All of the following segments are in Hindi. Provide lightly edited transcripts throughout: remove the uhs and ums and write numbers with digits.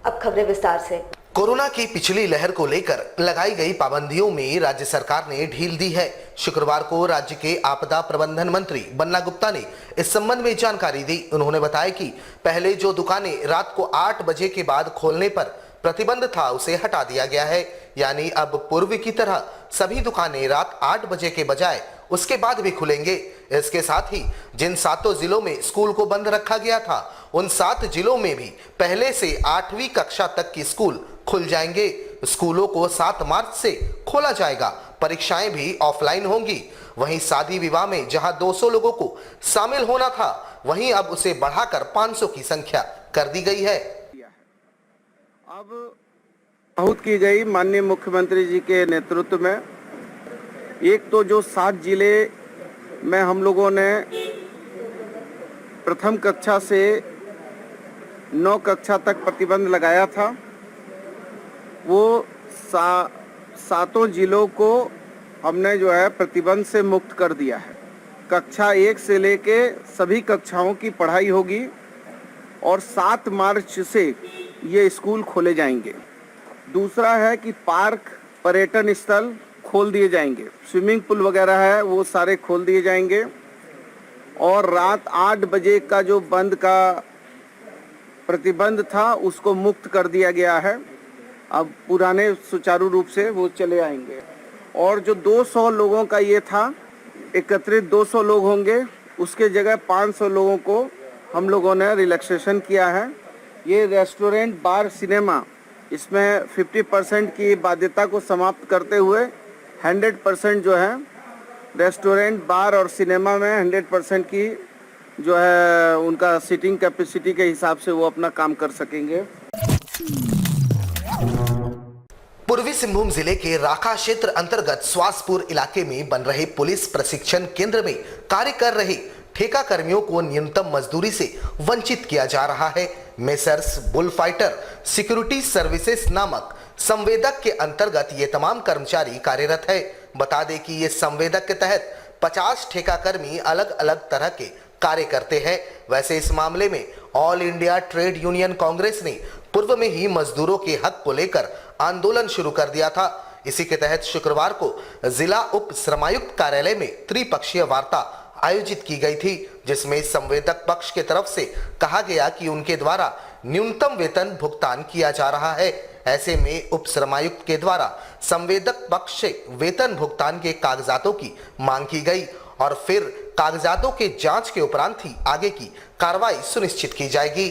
अब खबरें विस्तार से। कोरोना की पिछली लहर को लेकर लगाई गई पाबंदियों में राज्य सरकार ने ढील दी है। शुक्रवार को राज्य के आपदा प्रबंधन मंत्री बन्ना गुप्ता ने इस संबंध में जानकारी दी। उन्होंने बताया कि पहले जो दुकानें रात को 8 बजे के बाद खोलने पर प्रतिबंध था उसे हटा दिया गया है, यानी अब पूर्व की तरह सभी दुकानें रात 8 बजे के बजाय उसके बाद भी खुलेंगे। इसके साथ ही जिन 7 जिलों में स्कूल को बंद रखा गया था उन 7 जिलों में भी पहले से 8वीं कक्षा तक की स्कूल खुल जाएंगे। स्कूलों को 7 मार्च से खोला जाएगा। परीक्षाएं भी ऑफलाइन होंगी। वहीं शादी विवाह में जहां 200 लोगों को शामिल होना था वहीं अब उसे बढ़ाकर 500 की संख्या कर दी गई है। अब बहुत की गई माननीय मुख्यमंत्री जी के नेतृत्व में। एक तो जो 7 जिले में हम लोगों ने प्रथम कक्षा से 9 कक्षा तक प्रतिबंध लगाया था, वो 7 जिलों को हमने जो है प्रतिबंध से मुक्त कर दिया है। कक्षा 1 से लेके सभी कक्षाओं की पढ़ाई होगी और 7 मार्च से ये स्कूल खोले जाएंगे। दूसरा है कि पार्क, पर्यटन स्थल खोल दिए जाएंगे, स्विमिंग पूल वगैरह है वो सारे खोल दिए जाएंगे। और रात 8 बजे का जो बंद का प्रतिबंध था उसको मुक्त कर दिया गया है। अब पुराने सुचारू रूप से वो चले आएंगे। और जो 200 लोगों का ये था, एकत्रित 200 लोग होंगे, उसके जगह 500 लोगों को हम लोगों ने रिलैक्सेशन किया है। ये रेस्टोरेंट, बार, सिनेमा, इसमें 50% की बाध्यता को समाप्त करते हुए 100% जो है रेस्टोरेंट, बार और सिनेमा में 100% की जो है उनका सीटिंग कैपेसिटी के हिसाब से वो अपना काम कर सकेंगे। पूर्वी सिंहभूम जिले के राखा क्षेत्र अंतर्गत स्वासपुर इलाके में बन रहे पुलिस प्रशिक्षण केंद्र में कार्य कर रहे ठेका कर्मियों को न्यूनतम मजदूरी से वंचित किया जा रहा है। Messrs bull fighter security services नामक संवेदक के अंतर्गत ये तमाम कर्मचारी कार्यरत है। बता दें कि ये संवेदक के तहत 50 ठेका कर्मी अलग अलग तरह के कार्य करते हैं। वैसे इस मामले में all India trade union Congress ने पूर्व में ही मजदूरों के हक को लेकर आंदोलन शुरू कर दिया था। इसी के तहत शुक्रवार को जिला उप श्रमायुक्त कार्यालय में त्रिपक्षीय वार्ता आयोजित की गई थी, जिसमें संवेदक पक्ष के तरफ से कहा गया कि उनके द्वारा न्यूनतम वेतन भुगतान किया जा रहा है। ऐसे में उप श्रमायुक्त के द्वारा संवेदक पक्ष से वेतन भुगतान के कागजातों की मांग की गई और फिर कागजातों के जांच के उपरांत ही आगे की कार्रवाई सुनिश्चित की जाएगी।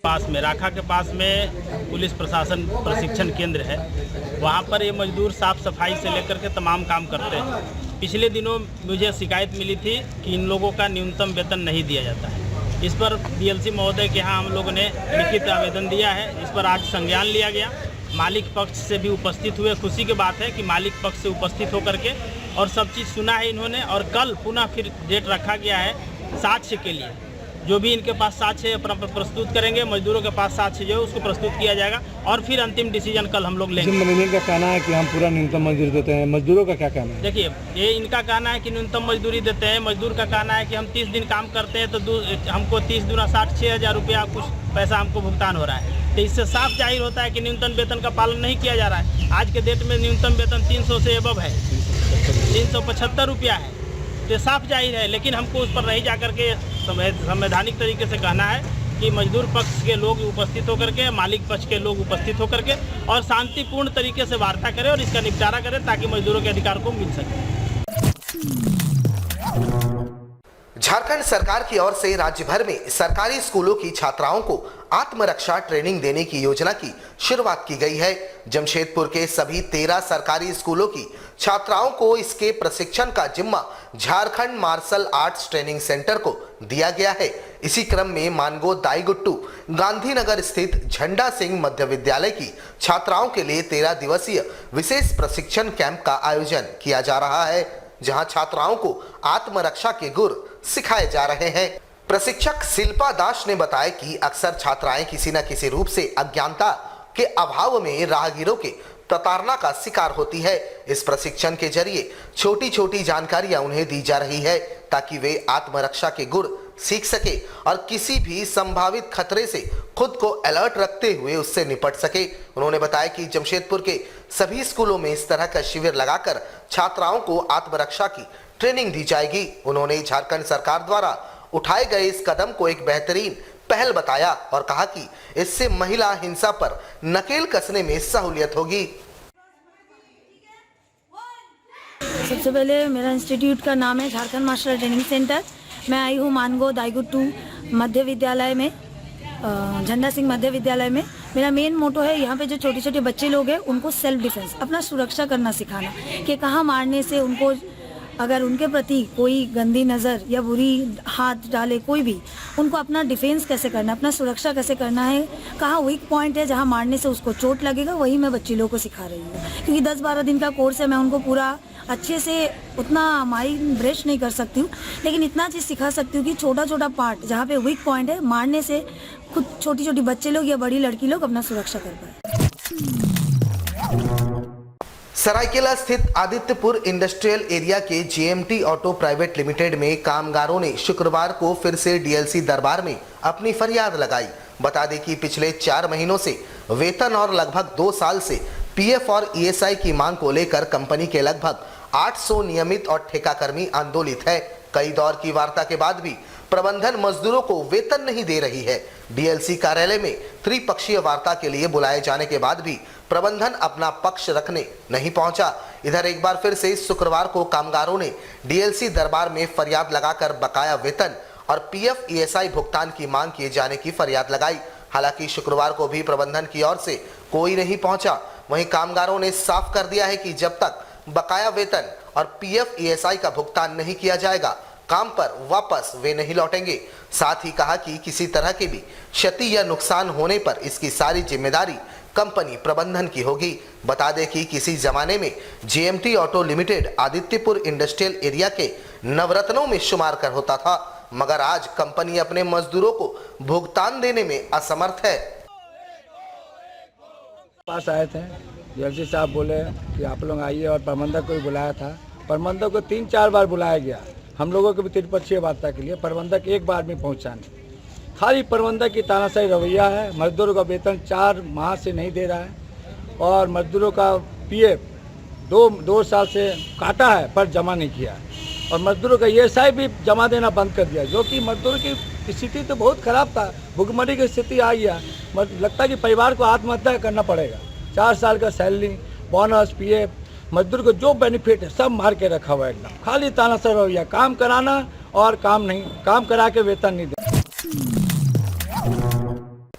पास में राखा के पास में पुलिस प्रशासन प्रशिक्षण केंद्र है। वहाँ पर ये मजदूर साफ सफाई से लेकर के तमाम काम करते हैं। पिछले दिनों मुझे शिकायत मिली थी कि इन लोगों का न्यूनतम वेतन नहीं दिया जाता है। इस पर डीएलसी महोदय के यहाँ हम लोगों ने लिखित आवेदन दिया है। इस पर आज संज्ञान लिया गया। मालिक पक्ष से भी उपस्थित हुए। खुशी की बात है कि मालिक पक्ष से उपस्थित होकर के और सब चीज़ सुना है इन्होंने। और कल पुनः फिर डेट रखा गया है साक्ष्य के लिए। जो भी इनके पास साक्ष्य है प्रस्तुत करेंगे। मजदूरों के पास साक्ष्य जो है उसको प्रस्तुत किया जाएगा और फिर अंतिम डिसीजन कल हम लोग लेंगे। मैनेजमेंट का कहना है कि हम पूरा न्यूनतम मजदूरी देते हैं, मजदूरों का क्या कहना है? देखिए, ये इनका कहना है कि न्यूनतम मजदूरी देते हैं। मजदूर का कहना है कि हम 30 दिन काम करते हैं तो हमको 30 दूना 60 6,000 रुपया कुछ पैसा हमको भुगतान हो रहा है। तो इससे साफ जाहिर होता है कि न्यूनतम वेतन का पालन नहीं किया जा रहा है। आज के डेट में न्यूनतम वेतन 300 से एबव है, 375 रुपया है। तो साफ जाहिर है। लेकिन हमको उस पर नहीं जाकर के संवैधानिक तरीके से कहना है कि मजदूर पक्ष के लोग उपस्थित होकर के, मालिक पक्ष के लोग उपस्थित होकर के और शांतिपूर्ण तरीके से वार्ता करें और इसका निपटारा करें ताकि मजदूरों के अधिकार को मिल सके। झारखंड सरकार की ओर से राज्य भर में सरकारी स्कूलों की छात्राओं को आत्मरक्षा ट्रेनिंग देने की योजना की शुरुआत की गई है। जमशेदपुर के सभी 13 सरकारी स्कूलों की छात्राओं को इसके प्रशिक्षण का जिम्मा Jharkhand martial arts training centre को दिया गया है। इसी क्रम में मानगो दाईगुट्टू गांधीनगर स्थित झंडा सिंह मध्य विद्यालय की छात्राओं के लिए 13 दिवसीय विशेष प्रशिक्षण कैंप का आयोजन किया जा रहा है, जहां छात्राओं को आत्मरक्षा के गुर सिखाए जा रहे हैं। प्रशिक्षक शिल्पा दास ने बताया कि अक्सर छात्राएं किसी न किसी रूप से अज्ञानता के अभाव में राहगीरों के प्रताड़ना का शिकार होती है। इस प्रशिक्षण के जरिए छोटी छोटी जानकारियां उन्हें दी जा रही है ताकि वे आत्मरक्षा के गुण सीख सके और किसी भी संभावित खतरे से खुद को अलर्ट रखते हुए उससे निपट सके। उन्होंने बताया कि जमशेदपुर के सभी स्कूलों में इस तरह का शिविर लगाकर छात्राओं को आत्मरक्षा की ट्रेनिंग दी जाएगी। उन्होंने झारखंड सरकार द्वारा उठाए गए इस कदम को एक बेहतरीन पहल बताया और कहा कि इससे महिला हिंसा पर नकेल कसने में सहूलियत होगी। सबसे पहले मेरा इंस्टीट्यूट का नाम है Jharkhand martial art training centre. मैं आई हूँ मानगो दाईगु 2 मध्य विद्यालय में, झंडा सिंह मध्य विद्यालय में। मेरा मेन मोटो है यहाँ पे जो छोटे छोटे बच्चे लोग हैं उनको सेल्फ डिफेंस, अपना सुरक्षा करना सिखाना कि कहाँ मारने से उनको, अगर उनके प्रति कोई गंदी नज़र या बुरी हाथ डाले कोई भी, उनको अपना डिफेंस कैसे करना, अपना सुरक्षा कैसे करना है, कहाँ वीक पॉइंट है जहाँ मारने से उसको चोट लगेगा, वही मैं बच्ची लोगों को सिखा रही हूँ। क्योंकि 10-12 दिन का कोर्स है, मैं उनको पूरा अच्छे से उतना माइंड ब्रेश नहीं कर सकती हूँ, लेकिन इतना चीज़ सिखा सकती हूँ कि छोटा छोटा पार्ट जहाँ पे वीक पॉइंट है, मारने से खुद छोटी छोटी बच्चे लोग या बड़ी लड़की लोग अपना सुरक्षा कर पाए। सरायकेला स्थित आदित्यपुर इंडस्ट्रियल एरिया के जेएमटी ऑटो प्राइवेट लिमिटेड में कामगारों ने शुक्रवार को फिर से डीएलसी दरबार में अपनी फरियाद लगाई। बता दें कि पिछले 4 महीनों से वेतन और लगभग 2 साल से पीएफ और ईएसआई की मांग को लेकर कंपनी के लगभग 800 नियमित और ठेकाकर्मी आंदोलित है। कई दौर की वार्ता के बाद भी प्रबंधन मजदूरों को वेतन नहीं दे रही है। डीएलसी कार्यालय में त्रिपक्षीय वार्ता के लिए बुलाए जाने के बाद भी प्रबंधन अपना पक्ष रखने नहीं पहुंचा। इधर एक बार फिर से शुक्रवार को कामगारों ने डीएलसी दरबार में फरियाद लगाकर बकाया वेतन और पीएफ ईएसआई भुगतान की मांग किए जाने की फरियाद लगाई। हालांकि शुक्रवार को भी प्रबंधन की ओर से कोई नहीं पहुंचा। वहीं कामगारों ने साफ कर दिया है कि जब तक बकाया वेतन और पीएफ ईएसआई का भुगतान नहीं किया जाएगा, काम पर वापस वे नहीं लौटेंगे। साथ ही कहा कि किसी तरह की भी क्षति या नुकसान होने पर इसकी सारी जिम्मेदारी कंपनी प्रबंधन की होगी। बता दें कि किसी जमाने में JMT auto limited Adityapur industrial area के नवरत्नों में शुमार कर होता था, मगर आज कंपनी अपने मजदूरों को भुगतान देने में असमर्थ है। पास आए थे, डीएलसी साहब बोले कि आप लोग आइए और प्रबंधक को भी बुलाया था। प्रबंधक को 3-4 बार बुलाया गया, हम लोगों को भी त्रिपक्षीय वार्ता के लिए। प्रबंधक एक बार भी पहुंचा नहीं। खाली प्रबंधक की तानाशाही रवैया है। मजदूरों का वेतन 4 माह से नहीं दे रहा है और मजदूरों का पीएफ 2 साल से काटा है पर जमा नहीं किया और मजदूरों का ईएसआई भी जमा देना बंद कर दिया, जो कि मजदूरों की स्थिति तो बहुत खराब था। भुखमरी की स्थिति आ गया, लगता है कि परिवार को आत्महत्या करना पड़ेगा। 4 साल का सैलरी, बोनस, पीएफ, मजदूर को जो बेनिफिट है सब मार के रखा हुआ है। एकदम खाली तानाशाही रवैया, काम कराना और काम करा के वेतन नहीं देना।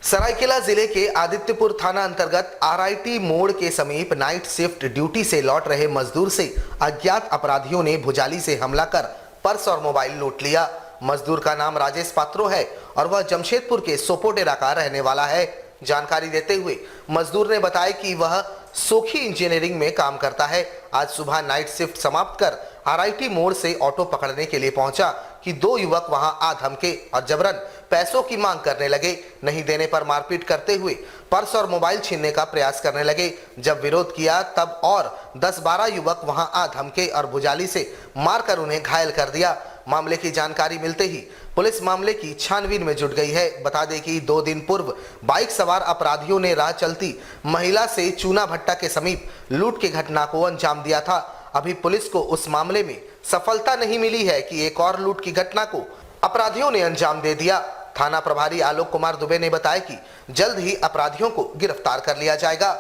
सरायकेला जिले के आदित्यपुर थाना अंतर्गत आरआईटी मोड़ के समीप नाइट शिफ्ट ड्यूटी से लौट रहे मजदूर से अज्ञात अपराधियों ने भुजाली से हमला कर पर्स और मोबाइल लूट लिया। मजदूर का नाम राजेश पात्रो है और वह जमशेदपुर के सोपोटेरा का रहने वाला है। जानकारी देते हुए मजदूर ने बताया कि वह सोखी इंजीनियरिंग में काम करता है। आज सुबह नाइट शिफ्ट समाप्त कर आरआईटी मोड़ से ऑटो पकड़ने के लिए पहुंचा कि 2 युवक वहां आ धमके और जबरन पैसों की मांग करने लगे। नहीं देने पर मारपीट करते हुए पर्स और मोबाइल छीनने का प्रयास करने लगे। जब विरोध किया तब और 10-12 युवक वहां आ धमके और भुजाली से मारकर उन्हें घायल कर दिया। मामले की जानकारी मिलते ही पुलिस मामले की छानबीन में जुट गई है। बता दें कि 2 दिन पूर्व बाइक सवार अपराधियों ने राह चलती महिला से चूना भट्टा के समीप लूट की घटना को अंजाम दिया था। अभी पुलिस को उस मामले में सफलता नहीं मिली है कि एक और लूट की घटना को अपराधियों ने अंजाम दे दिया। थाना प्रभारी आलोक कुमार दुबे ने बताया कि जल्द ही अपराधियों को गिरफ्तार कर लिया जाएगा।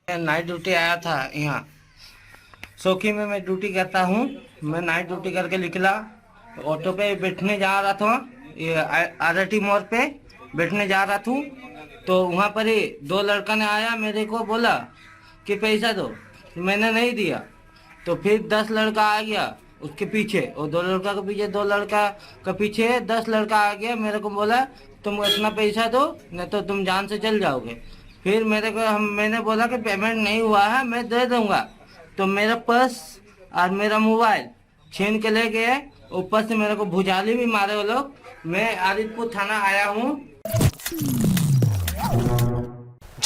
नाइट ड्यूटी आया था यहाँ सोखी में, मैं ड्यूटी करता हूँ। मैं नाइट ड्यूटी करके निकला, ऑटो पे बैठने जा रहा था, ये आरआईटी मोड़ पे बैठने जा रहा था, तो वहाँ पर ही 2 लड़का ने आया, मेरे को बोला कि पैसा दो, मैंने नहीं दिया। तो फिर 10 लड़का आ गया उसके पीछे, और 2 लड़का के पीछे 2 लड़का के पीछे 10 लड़का आ गया। मेरे को बोला तुम इतना पैसा दो नहीं तो तुम जान से चल जाओगे। फिर मैंने बोला कि पेमेंट नहीं हुआ है, मैं दे दूंगा। तो मेरा पर्स और मेरा मोबाइल छीन के ले गए। ऊपर से मेरे को भुजाली भी मारे वो लोग। मैं आदित्यपुर थाना आया हूँ।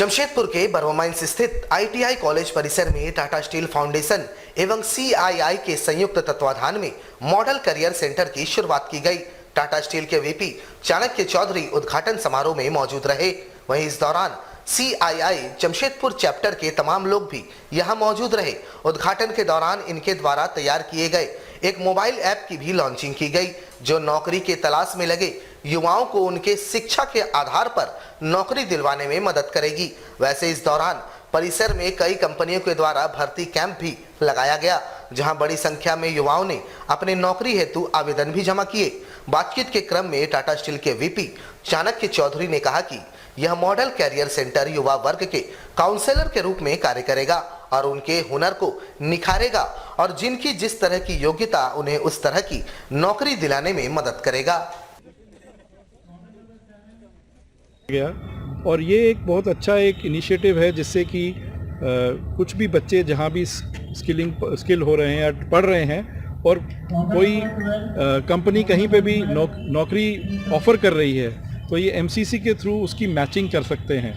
जमशेदपुर के बर्मा माइंस स्थित ITI कॉलेज परिसर में टाटा स्टील फाउंडेशन एवं CII के संयुक्त तत्वाधान में मॉडल करियर सेंटर की शुरुआत की गई। टाटा स्टील के VP चाणक्य चौधरी उद्घाटन समारोह में मौजूद रहे। वहीं इस दौरान CII जमशेदपुर चैप्टर के तमाम लोग भी यहां मौजूद रहे। उद्घाटन के दौरान इनके द्वारा तैयार किए गए एक मोबाइल ऐप की भी लॉन्चिंग की गई, जो नौकरी के तलाश में लगे युवाओं को उनके शिक्षा के आधार पर नौकरी दिलवाने में मदद करेगी। वैसे इस दौरान परिसर में कई कंपनियों के द्वारा भर्ती कैंप भी लगाया गया, जहां बड़ी संख्या में युवाओं ने अपने नौकरी हेतु आवेदन भी जमा किए। बातचीत के क्रम में टाटा स्टील के VP चाणक्य चौधरी ने कहा कि यह मॉडल कैरियर सेंटर युवा वर्ग के काउंसलर के रूप में कार्य करेगा और उनके हुनर को निखारेगा और जिनकी जिस तरह की योग्यता उन्हें उस तरह की नौकरी दिलाने में मदद करेगा। और ये एक बहुत अच्छा एक इनिशिएटिव है, जिससे कि कुछ भी बच्चे जहाँ भी स्किल हो रहे हैं या पढ़ रहे हैं और कोई कंपनी कहीं पे भी नौकरी ऑफर कर रही है, तो ये MCC के थ्रू उसकी मैचिंग कर सकते हैं।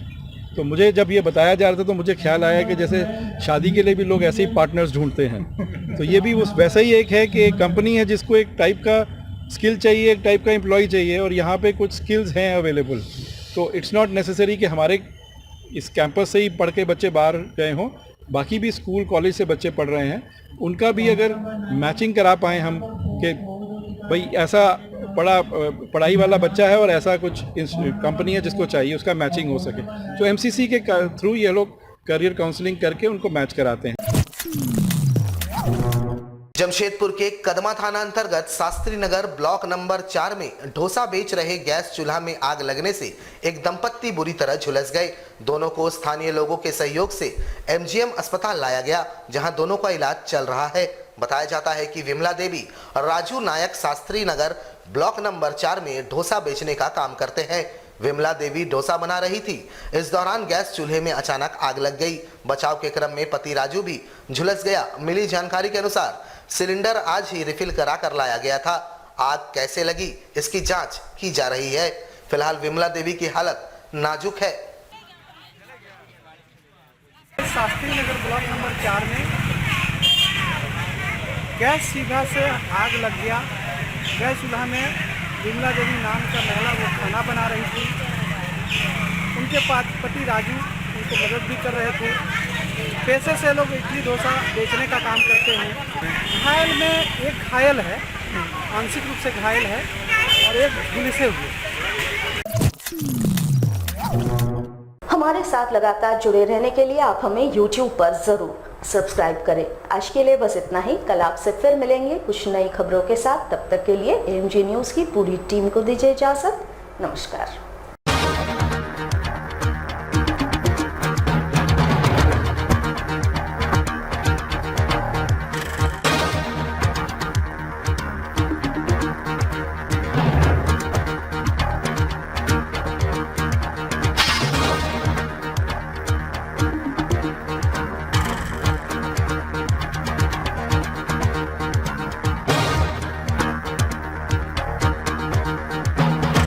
तो मुझे जब ये बताया जा रहा था तो मुझे ख्याल आया कि जैसे शादी के लिए भी लोग ऐसे ही पार्टनर्स ढूंढते हैं, तो ये भी उस वैसा ही एक है कि एक कंपनी है जिसको एक टाइप का स्किल चाहिए, एक टाइप का एम्प्लॉय चाहिए, और यहाँ पे कुछ स्किल्स हैं अवेलेबल। तो इट्स नॉट नेसेसरी कि हमारे इस कैंपस से ही पढ़ के बच्चे बाहर गए हों, बाकी भी स्कूल कॉलेज से बच्चे पढ़ रहे हैं, उनका भी अगर मैचिंग करा पाएँ हम कि भाई ऐसा पढ़ाई वाला बच्चा है और ऐसा कुछ कंपनी है जिसको चाहिए, उसका मैचिंग हो सके, तो MCC के थ्रू ये लोग करियर काउंसलिंग करके उनको मैच कराते हैं। जमशेदपुर के कदमा थाना अंतर्गत शास्त्री नगर ब्लॉक नंबर 4 में डोसा बेच रहे गैस चूल्हा में आग लगने से एक दंपत्ति बुरी तरह झुलस गए। दोनों को स्थानीय लोगों के सहयोग से MGM अस्पताल लाया गया, जहां दोनों का इलाज चल रहा है। बताया जाता है कि विमला देवी और राजू नायक शास्त्री नगर ब्लॉक नंबर 4 में डोसा बेचने का काम करते हैं। विमला देवी डोसा बना रही थी। इस दौरान गैस चूल्हे में अचानक आग लग गई। बचाव के क्रम में पति राजू भी झुलस गया। मिली जानकारी के अनुसार सिलेंडर आज ही रिफिल करा कर लाया गया था। आग कैसे लगी, इसकी जांच की जा रही है। फिलहाल विमला देवी की हालत नाजुक है। शास्त्री नगर ब्लॉक नंबर 4 में गैस सीधा से आग लग गया। गैस चूल्हा में विमला देवी नाम का महिला वो खाना बना रही थी। उनके पति राजू उनको मदद भी कर रहे थे। पैसे से लोग इडली डोसा बेचने का काम करते हैं। घायल में एक घायल है, आंशिक रूप से घायल है, और एक झुलसे हुए। हमारे साथ लगातार जुड़े रहने के लिए आप हमें YouTube पर जरूर सब्सक्राइब करें। आज के लिए बस इतना ही। कल आपसे फिर मिलेंगे कुछ नई खबरों के साथ। तब तक के लिए AMG न्यूज़ की पूरी टीम को दीजिए इजाजत। नमस्कार।